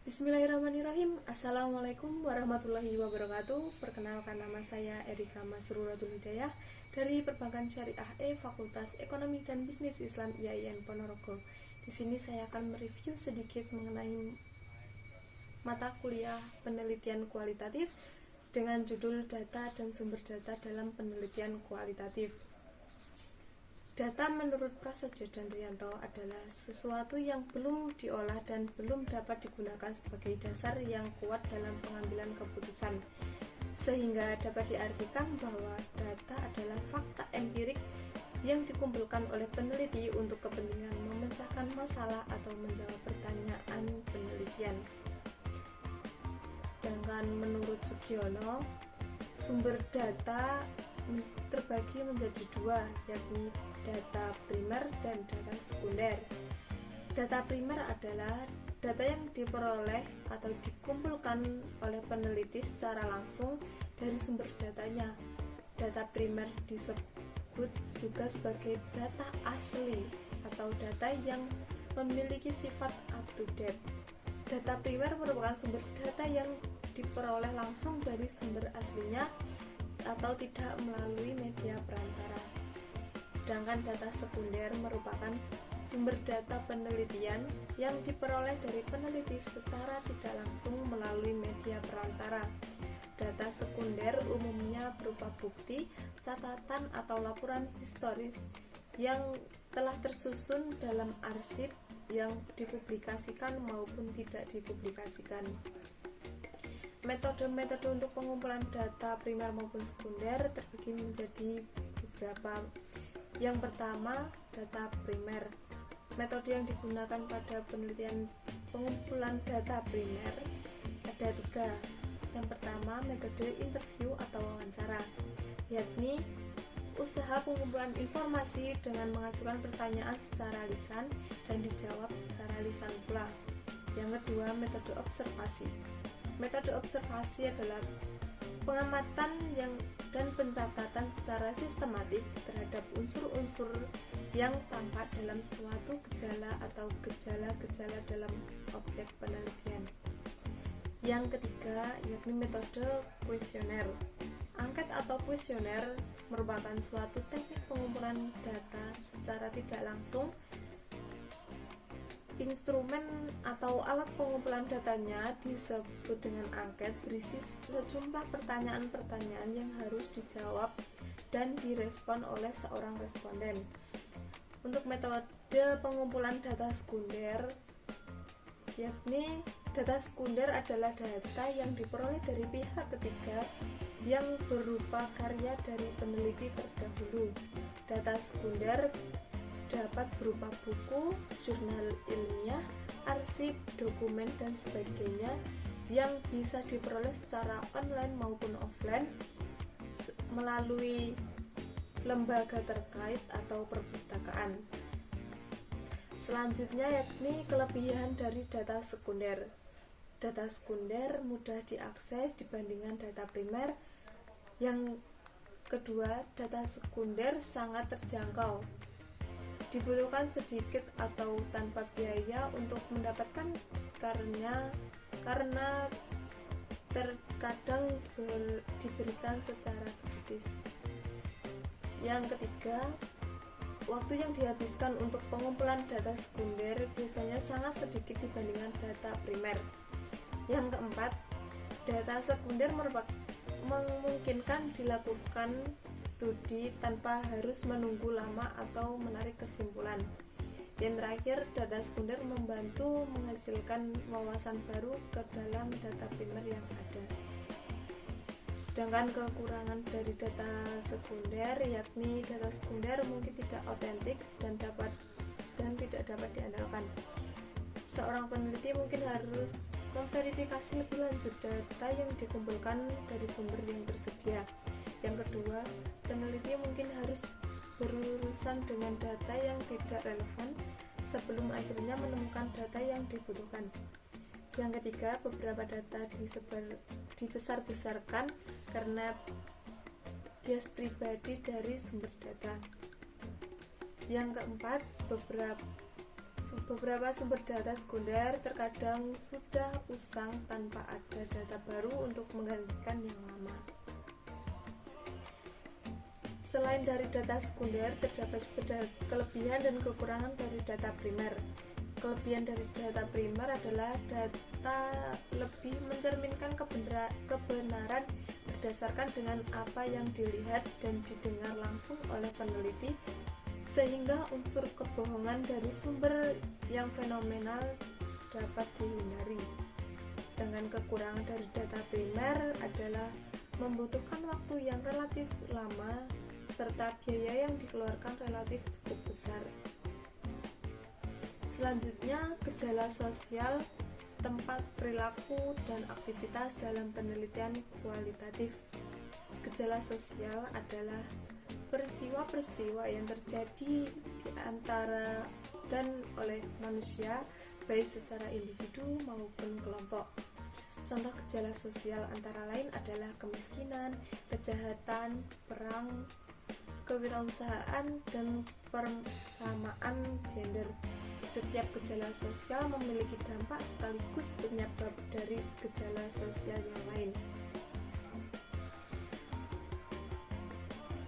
Bismillahirrahmanirrahim. Assalamualaikum warahmatullahi wabarakatuh. Perkenalkan, nama saya Erika Masruratul Hidayah dari Perbankan Syariah Fakultas Ekonomi dan Bisnis Islam IAIN Ponorogo. Di sini saya akan mereview sedikit mengenai mata kuliah penelitian kualitatif dengan judul Data dan Sumber Data dalam Penelitian Kualitatif. Data menurut Prasojo dan Rianto adalah sesuatu yang belum diolah dan belum dapat digunakan sebagai dasar yang kuat dalam pengambilan keputusan, sehingga dapat diartikan bahwa data adalah fakta empirik yang dikumpulkan oleh peneliti untuk kepentingan memecahkan masalah atau menjawab pertanyaan penelitian. Sedangkan menurut Sugiono, sumber data terbagi menjadi dua, yakni data primer dan data sekunder. Data primer adalah data yang diperoleh atau dikumpulkan oleh peneliti secara langsung dari sumber datanya. Data primer disebut juga sebagai data asli atau data yang memiliki sifat up to date. Data primer merupakan sumber data yang diperoleh langsung dari sumber aslinya atau tidak melalui media perantara. Sedangkan data sekunder merupakan sumber data penelitian yang diperoleh dari peneliti secara tidak langsung melalui media perantara. Data sekunder umumnya berupa bukti, catatan atau laporan historis yang telah tersusun dalam arsip yang dipublikasikan maupun tidak dipublikasikan. Metode-metode untuk pengumpulan data primer maupun sekunder terbagi menjadi beberapa. Yang pertama, data primer. Metode yang digunakan pada penelitian pengumpulan data primer ada tiga. Yang pertama, metode interview atau wawancara, yakni usaha pengumpulan informasi dengan mengajukan pertanyaan secara lisan dan dijawab secara lisan pula. Yang kedua, metode observasi. Metode observasi adalah pengamatan dan pencatatan secara sistematik terhadap unsur-unsur yang tampak dalam suatu gejala atau gejala-gejala dalam objek penelitian. Yang ketiga, yakni metode kuesioner. Angket atau kuesioner merupakan suatu teknik pengumpulan data secara tidak langsung. Instrumen atau alat pengumpulan datanya disebut dengan angket, berisi sejumlah pertanyaan-pertanyaan yang harus dijawab dan direspon oleh seorang responden. Untuk metode pengumpulan data sekunder, yakni data sekunder adalah data yang diperoleh dari pihak ketiga yang berupa karya dari peneliti terdahulu. Data sekunder dapat berupa buku, jurnal ilmiah, arsip, dokumen, dan sebagainya yang bisa diperoleh secara online maupun offline melalui lembaga terkait atau perpustakaan. Selanjutnya yakni kelebihan dari data sekunder. Data sekunder mudah diakses dibandingkan data primer. Yang kedua, data sekunder sangat terjangkau. Dibutuhkan sedikit atau tanpa biaya untuk mendapatkan karena terkadang diberikan secara gratis. Yang ketiga, waktu yang dihabiskan untuk pengumpulan data sekunder biasanya sangat sedikit dibandingkan data primer. Yang keempat, data sekunder memungkinkan dilakukan studi tanpa harus menunggu lama atau menarik kesimpulan. Yang terakhir, data sekunder membantu menghasilkan wawasan baru ke dalam data primer yang ada. Sedangkan kekurangan dari data sekunder yakni data sekunder mungkin tidak otentik dan tidak dapat diandalkan. Seorang peneliti mungkin harus memverifikasi lebih lanjut data yang dikumpulkan dari sumber yang tersedia. Yang kedua, peneliti mungkin harus berurusan dengan data yang tidak relevan sebelum akhirnya menemukan data yang dibutuhkan. Yang ketiga, beberapa data dibesar-besarkan karena bias pribadi dari sumber data. Yang keempat, Beberapa sumber data sekunder terkadang sudah usang tanpa ada data baru untuk menggantikan yang lama. Selain dari data sekunder, terdapat kelebihan dan kekurangan dari data primer. Kelebihan dari data primer adalah data lebih mencerminkan kebenaran berdasarkan dengan apa yang dilihat dan didengar langsung oleh peneliti, sehingga unsur kebohongan dari sumber yang fenomenal dapat dihindari. Dengan kekurangan dari data primer adalah membutuhkan waktu yang relatif lama serta biaya yang dikeluarkan relatif cukup besar. Selanjutnya, gejala sosial, tempat, perilaku, dan aktivitas dalam penelitian kualitatif. Gejala sosial adalah peristiwa-peristiwa yang terjadi di antara dan oleh manusia, baik secara individu maupun kelompok. Contoh gejala sosial antara lain adalah kemiskinan, kejahatan, perang, kewirausahaan, dan persamaan gender. Setiap gejala sosial memiliki dampak sekaligus penyebab dari gejala sosial yang lain.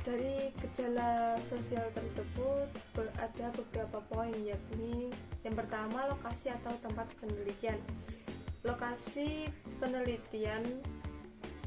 Dari gejala sosial tersebut ada beberapa poin, yakni yang pertama, lokasi atau tempat penelitian. Lokasi penelitian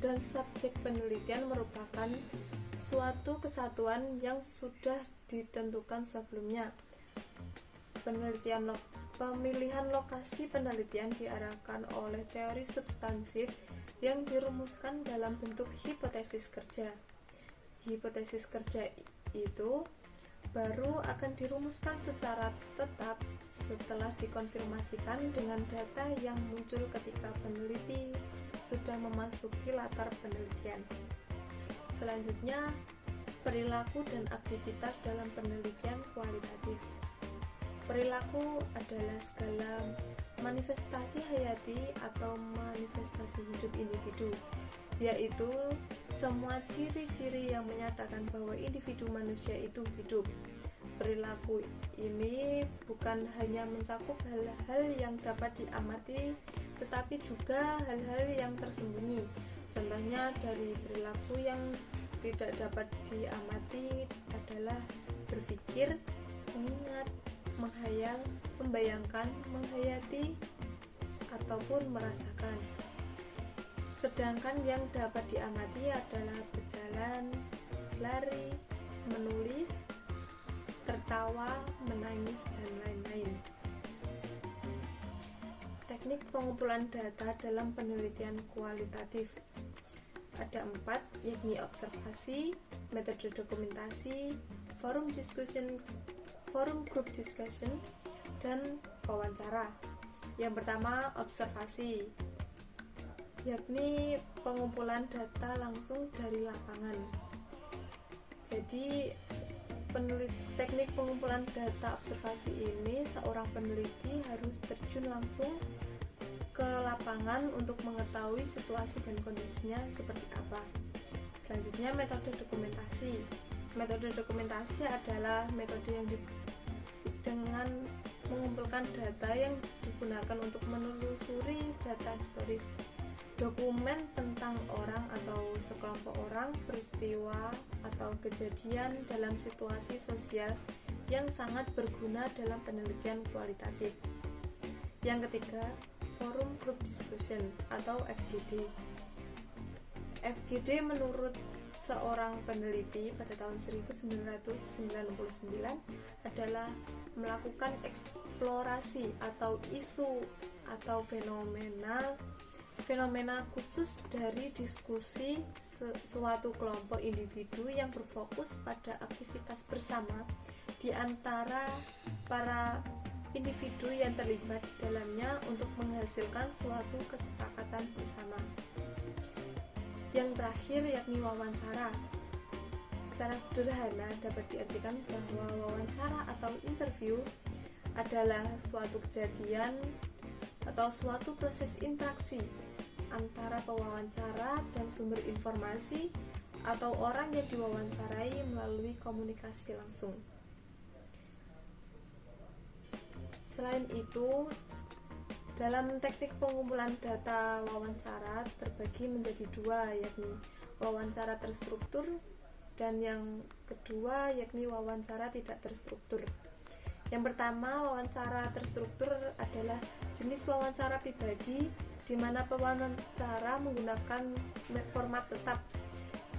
dan subjek penelitian merupakan suatu kesatuan yang sudah ditentukan sebelumnya. Pemilihan lokasi penelitian diarahkan oleh teori substansif yang dirumuskan dalam bentuk hipotesis kerja. Hipotesis kerja itu baru akan dirumuskan secara tetap setelah dikonfirmasikan dengan data yang muncul ketika peneliti sudah memasuki latar penelitian. Selanjutnya, perilaku dan aktivitas dalam penelitian kualitatif. Perilaku adalah segala manifestasi hayati atau manifestasi hidup individu, yaitu semua ciri-ciri yang menyatakan bahwa individu manusia itu hidup. Perilaku ini bukan hanya mencakup hal-hal yang dapat diamati, tetapi juga hal-hal yang tersembunyi. Contohnya dari perilaku yang tidak dapat diamati adalah berpikir, mengingat, menghayal, membayangkan, menghayati, ataupun merasakan. Sedangkan yang dapat diamati adalah berjalan, lari, menulis, tertawa, menangis, dan lain-lain. Teknik pengumpulan data dalam penelitian kualitatif ada 4, yakni observasi, metode dokumentasi, forum group discussion, dan wawancara. Yang pertama, observasi, yakni pengumpulan data langsung dari lapangan. Jadi teknik pengumpulan data observasi ini, seorang peneliti harus terjun langsung ke lapangan untuk mengetahui situasi dan kondisinya seperti apa. Selanjutnya, metode dokumentasi. Metode dokumentasi adalah metode yang dengan mengumpulkan data yang digunakan untuk menelusuri data historis, dokumen tentang orang atau sekelompok orang, peristiwa atau kejadian dalam situasi sosial yang sangat berguna dalam penelitian kualitatif. Yang ketiga, forum group discussion atau FGD. FGD menurut seorang peneliti pada tahun 1999 adalah melakukan eksplorasi atau isu atau fenomena khusus dari diskusi suatu kelompok individu yang berfokus pada aktivitas bersama di antara para individu yang terlibat di dalamnya untuk menghasilkan suatu kesepakatan bersama. Yang terakhir yakni wawancara. Secara sederhana dapat diartikan bahwa wawancara atau interview adalah suatu kejadian atau suatu proses interaksi antara pewawancara dan sumber informasi atau orang yang diwawancarai melalui komunikasi langsung. Selain itu, dalam teknik pengumpulan data wawancara terbagi menjadi dua, yakni wawancara terstruktur dan yang kedua yakni wawancara tidak terstruktur. Yang pertama, wawancara terstruktur adalah jenis wawancara pribadi di mana pewawancara menggunakan format tetap,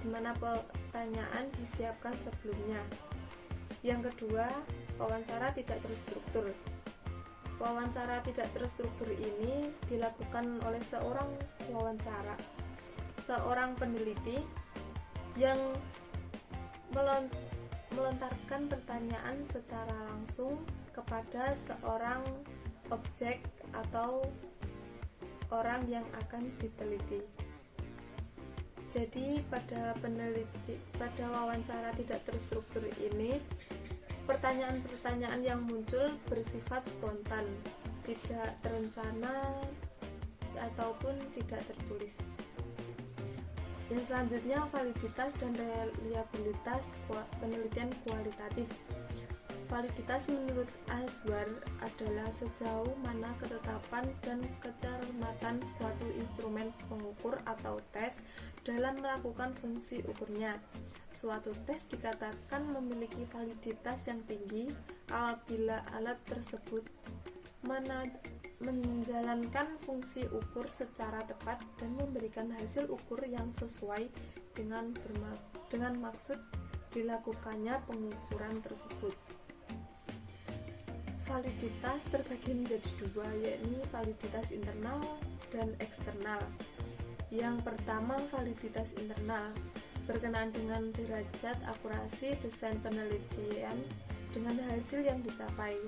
di mana pertanyaan disiapkan sebelumnya. Yang kedua, wawancara tidak terstruktur. Wawancara tidak terstruktur ini dilakukan oleh seorang wawancara, seorang peneliti yang melontarkan pertanyaan secara langsung kepada seorang objek atau orang yang akan diteliti. Jadi pada wawancara tidak terstruktur ini, pertanyaan-pertanyaan yang muncul bersifat spontan, tidak terencana ataupun tidak tertulis. Yang selanjutnya, validitas dan reliabilitas penelitian kualitatif. Validitas menurut Azwar adalah sejauh mana ketetapan dan kecermatan suatu instrumen pengukur atau tes dalam melakukan fungsi ukurnya. Suatu tes dikatakan memiliki validitas yang tinggi apabila alat tersebut menjalankan fungsi ukur secara tepat dan memberikan hasil ukur yang sesuai dengan maksud dilakukannya pengukuran tersebut. Validitas terbagi menjadi dua, yakni validitas internal dan eksternal. Yang pertama, validitas internal berkenaan dengan derajat akurasi desain penelitian dengan hasil yang dicapai.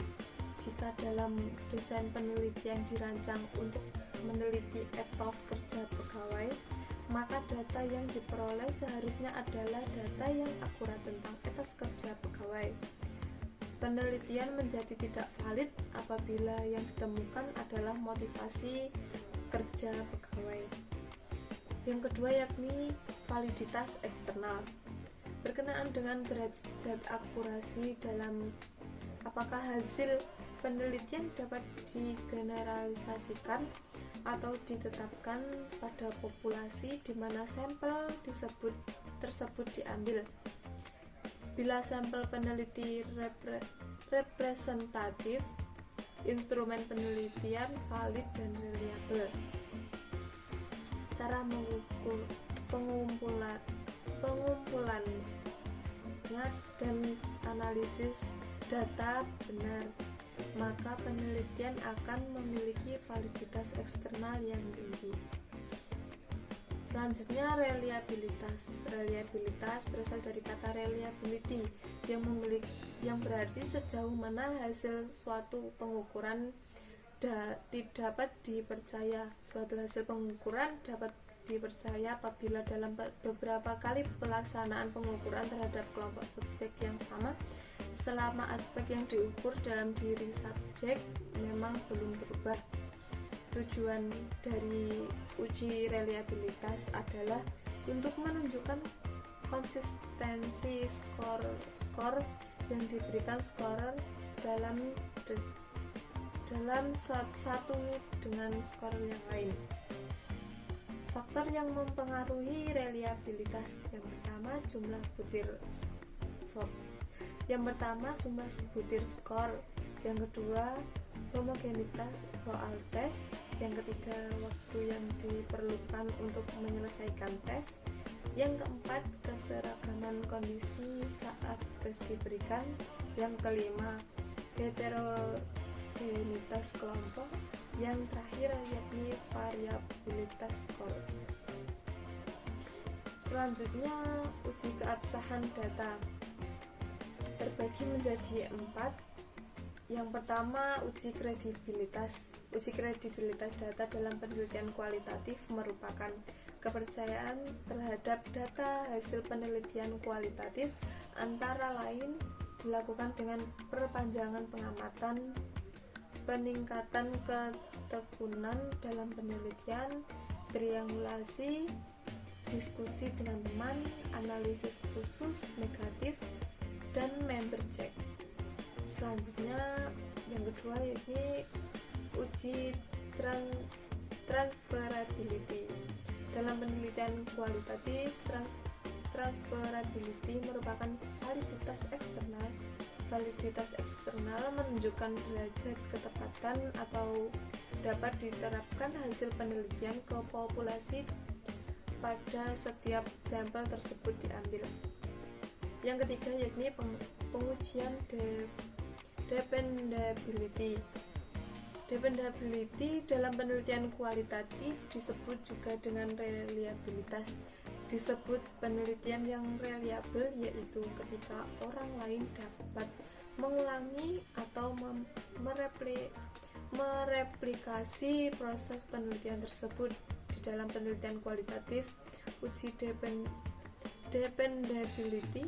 Jika dalam desain penelitian dirancang untuk meneliti etos kerja pegawai, maka data yang diperoleh seharusnya adalah data yang akurat tentang etos kerja pegawai. Penelitian menjadi tidak valid apabila yang ditemukan adalah motivasi kerja pegawai. Yang kedua yakni validitas eksternal, berkenaan dengan derajat akurasi dalam apakah hasil penelitian dapat digeneralisasikan atau ditetapkan pada populasi di mana sampel tersebut diambil. Bila sampel peneliti representatif, instrumen penelitian valid dan reliable. Cara mengukur pengumpulannya dan analisis data benar, maka penelitian akan memiliki validitas eksternal yang tinggi. Selanjutnya, reliabilitas. Reliabilitas berasal dari kata reliability yang berarti sejauh mana hasil suatu pengukuran dapat dipercaya. Suatu hasil pengukuran dapat dipercaya apabila dalam beberapa kali pelaksanaan pengukuran terhadap kelompok subjek yang sama, selama aspek yang diukur dalam diri subjek memang belum berubah. Tujuan dari uji reliabilitas adalah untuk menunjukkan konsistensi skor yang diberikan scorer dalam satu dengan skor yang lain. Faktor yang mempengaruhi reliabilitas: yang pertama jumlah butir skor, yang kedua homogenitas soal tes, yang ketiga waktu yang diperlukan untuk menyelesaikan tes, yang keempat keseragaman kondisi saat tes diberikan, yang kelima heterogenitas kelompok, yang terakhir yakni variabilitas skor. Selanjutnya, uji keabsahan data terbagi menjadi 4. Yang pertama, uji kredibilitas. Uji kredibilitas data dalam penelitian kualitatif merupakan kepercayaan terhadap data hasil penelitian kualitatif, antara lain dilakukan dengan perpanjangan pengamatan, peningkatan ketekunan dalam penelitian, triangulasi, diskusi dengan teman, analisis khusus negatif, dan member check. Selanjutnya, Yang kedua yakni uji transferability. Dalam penelitian kualitatif, transferability merupakan validitas eksternal. Validitas eksternal menunjukkan derajat ketepatan atau dapat diterapkan hasil penelitian ke populasi pada setiap sampel tersebut diambil. Yang ketiga yakni pengujian dependability. Dependability dalam penelitian kualitatif disebut juga dengan reliabilitas. Disebut penelitian yang reliabel yaitu ketika orang lain dapat mengulangi atau mereplikasi proses penelitian tersebut. Di dalam penelitian kualitatif, uji dependability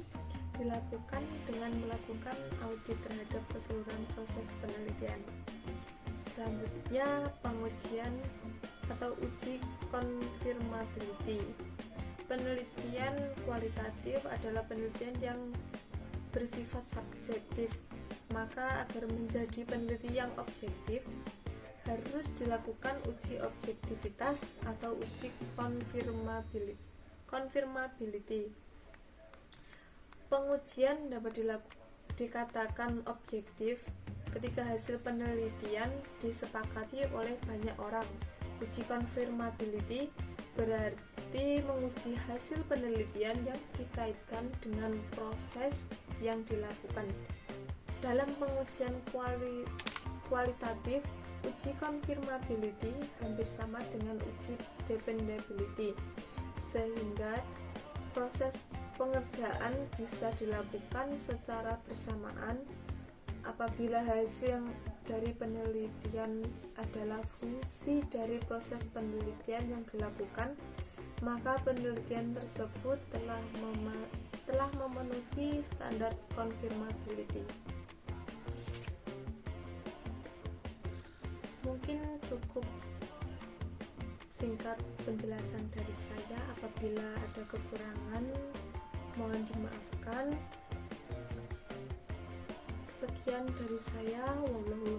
dilakukan dengan melakukan audit terhadap keseluruhan proses penelitian. Selanjutnya, pengujian atau uji confirmability. Penelitian kualitatif adalah penelitian yang bersifat subjektif. Maka agar menjadi penelitian yang objektif harus dilakukan uji objektivitas atau uji confirmability. Pengujian dapat dikatakan objektif ketika hasil penelitian disepakati oleh banyak orang. Uji confirmability berarti menguji hasil penelitian yang dikaitkan dengan proses yang dilakukan. Dalam pengujian kualitatif, uji confirmability hampir sama dengan uji dependability, sehingga proses pengerjaan bisa dilakukan secara bersamaan. Apabila hasil dari penelitian adalah fungsi dari proses penelitian yang dilakukan, maka penelitian tersebut telah memenuhi standar confirmability. Mungkin cukup singkat penjelasan dari saya. Apabila ada kekurangan, mohon dimaafkan. Sekian dari saya. Wallahu